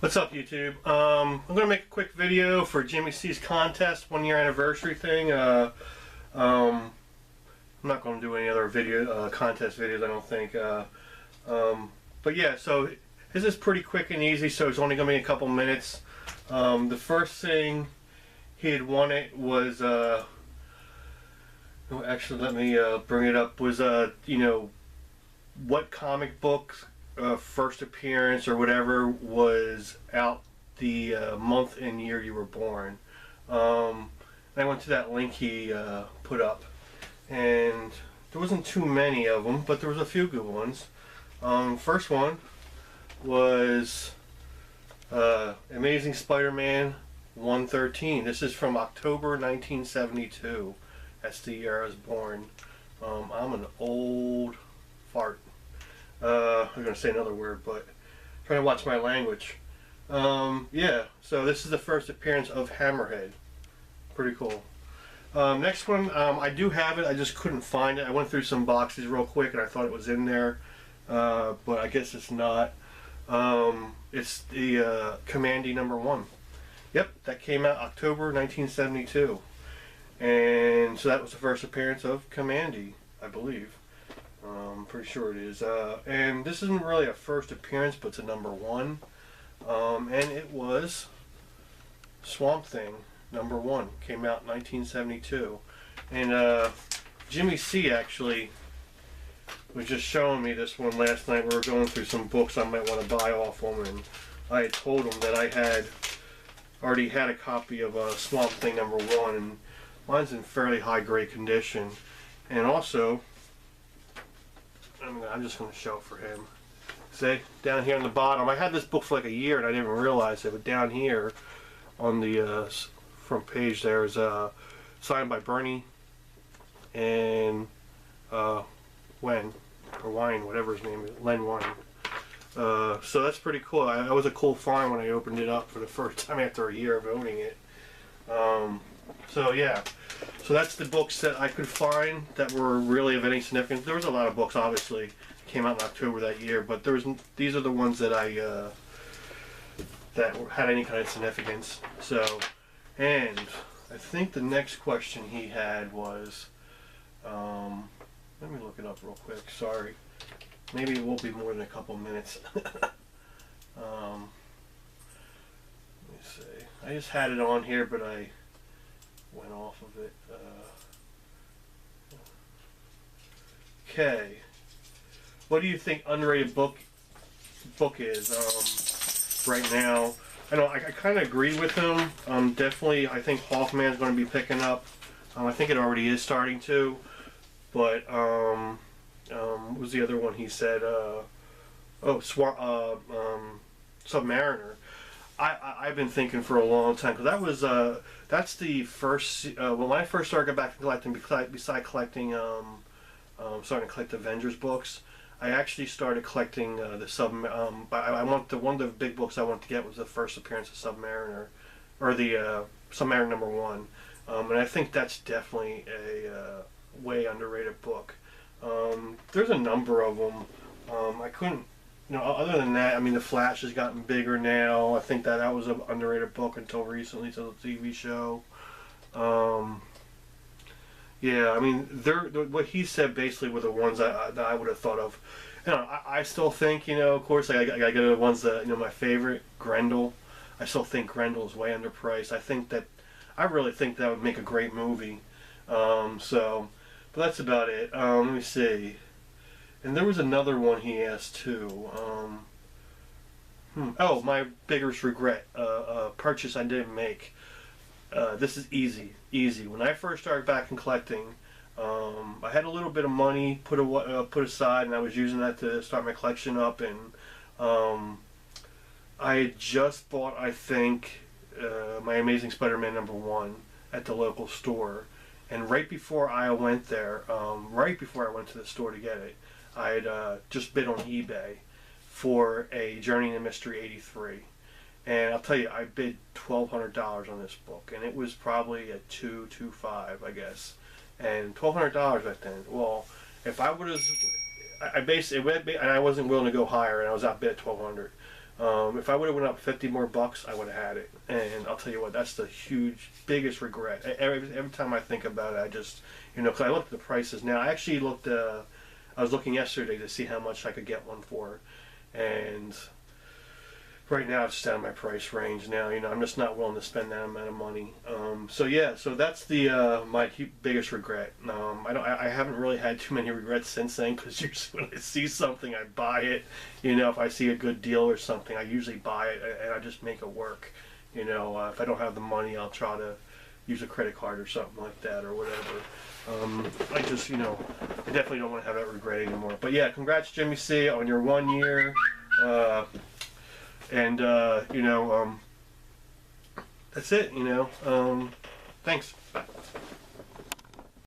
What's up, YouTube? I'm going to make a quick video for Jimmy C's contest 1 year anniversary thing. I'm not going to do any other video contest videos, I don't think. But yeah, so this is pretty quick and easy, so it's only going to be a couple minutes. The first thing he had wanted was, actually let me bring it up, was, what comic books first appearance or whatever was out the month and year you were born. I went to that link he put up, and there wasn't too many of them, but there was a few good ones. First one was Amazing Spider-Man 113. This is from October 1972. That's the year I was born. I'm an old fart. I'm going to say another word, but I'm trying to watch my language. Yeah, so this is the first appearance of Hammerhead. Pretty cool. Next one, I do have it, I just couldn't find it. I went through some boxes real quick and I thought it was in there, but I guess it's not. It's the Commandy #1. Yep, that came out October 1972. And so that was the first appearance of Commandy, I believe. I'm pretty sure it is. And this isn't really a first appearance, but it's a #1. And it was Swamp Thing #1. Came out in 1972. And Jimmy C actually was just showing me this one last night. We were going through some books I might want to buy off him, and I had told him that I had already had a copy of Swamp Thing #1, and mine's in fairly high grade condition. And also, I'm just going to show it for him. See, down here on the bottom, I had this book for like a year and I didn't realize it, but down here on the front page there is signed by Bernie and Wayne, whatever his name is, Len Wein. So that's pretty cool. That was a cool find when I opened it up for the first time after a year of owning it. So yeah, so that's the books that I could find that were really of any significance. There was a lot of books, obviously, came out in October that year, but these are the ones that that had any kind of significance. So, and I think the next question he had was, let me look it up real quick. Sorry, maybe it won't be more than a couple minutes. Let me see. I just had it on here, but I went off of it. Okay. What do you think underrated book is right now? I know I kind of agree with him. Definitely, I think Hawkman's going to be picking up. I think it already is starting to. But what was the other one he said? Submariner. I've been thinking for a long time, because that was that's the first when I first started back to collecting. Besides collecting, starting to collect Avengers books, I actually started collecting the one of the big books I wanted to get was the first appearance of Submariner, or the Submariner #1, and I think that's definitely a way underrated book. There's a number of them. I couldn't. Other than that, I mean, The Flash has gotten bigger now. I think that was an underrated book until recently, to the TV show. Yeah, I mean, what he said basically were the ones that I would have thought of. I still think, of course, I gotta go to the ones that, my favorite, Grendel. I still think Grendel is way underpriced. I really think that would make a great movie. But that's about it. Let me see. And there was another one he asked too. Oh, my biggest regret, purchase I didn't make. This is easy. When I first started back in collecting, I had a little bit of money put aside, and I was using that to start my collection up. And I had just bought, I think, my Amazing Spider-Man #1 at the local store. And right before I went there, right before I went to the store to get it, I had just bid on eBay for a Journey into Mystery '83, and I'll tell you, I bid $1,200 on this book, and it was probably at $225, I guess, and $1,200 back then. Well, if I would have, I basically, and I wasn't willing to go higher, and I was outbid at $1,200. If I would have went up 50 more bucks, I would have had it. And I'll tell you what, that's the biggest regret. Every time I think about it, I just, because I looked at the prices now. I actually I was looking yesterday to see how much I could get one for. And right now it's just out of my price range now. I'm just not willing to spend that amount of money. So that's my biggest regret. I haven't really had too many regrets since then, because usually when I see something, I buy it. If I see a good deal or something, I usually buy it and I just make it work. If I don't have the money, I'll try to use a credit card or something like that or whatever. I just, I definitely don't want to have that regret anymore. But yeah, congrats, Jimmy C, on your 1 year. That's it, thanks. Bye.